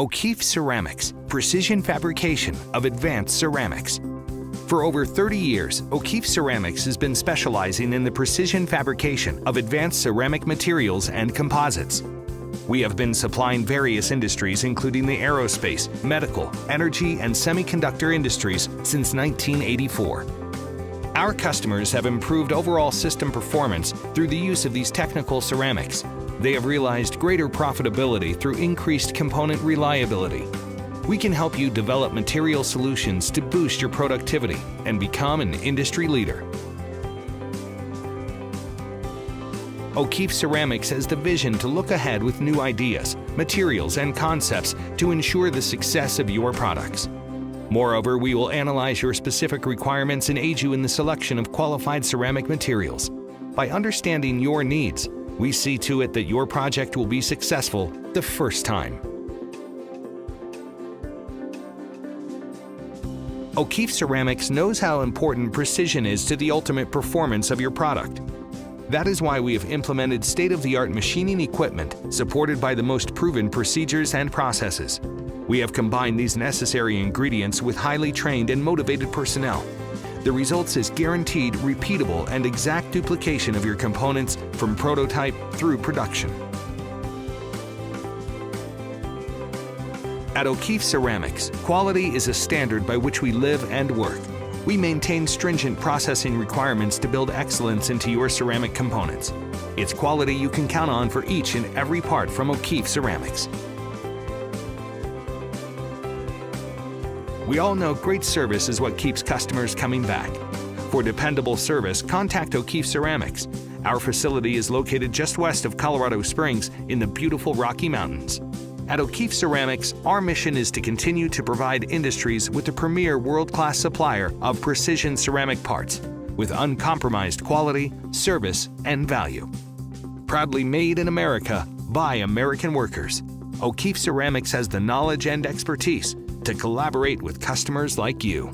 O'Keefe Ceramics, precision fabrication of advanced ceramics. For over 30 years, O'Keefe Ceramics has been specializing in the precision fabrication of advanced ceramic materials and composites. We have been supplying various industries including the aerospace, medical, energy, and semiconductor industries since 1984. Our customers have improved overall system performance through the use of these technical ceramics. They have realized greater profitability through increased component reliability. We can help you develop material solutions to boost your productivity and become an industry leader. O'Keefe Ceramics has the vision to look ahead with new ideas, materials, and concepts to ensure the success of your products. Moreover, we will analyze your specific requirements and aid you in the selection of qualified ceramic materials. By understanding your needs, we see to it that your project will be successful the first time. O'Keefe Ceramics knows how important precision is to the ultimate performance of your product. That is why we have implemented state-of-the-art machining equipment supported by the most proven procedures and processes. We have combined these necessary ingredients with highly trained and motivated personnel. The results is guaranteed, repeatable, and exact duplication of your components from prototype through production. At O'Keefe Ceramics, quality is a standard by which we live and work. We maintain stringent processing requirements to build excellence into your ceramic components. It's quality you can count on for each and every part from O'Keefe Ceramics. We all know great service is what keeps customers coming back. For dependable service, contact O'Keefe Ceramics. Our facility is located just west of Colorado Springs in the beautiful Rocky Mountains. At O'Keefe Ceramics, our mission is to continue to provide industries with the premier world-class supplier of precision ceramic parts with uncompromised quality, service, and value. Proudly made in America by American workers, O'Keefe Ceramics has the knowledge and expertise to collaborate with customers like you.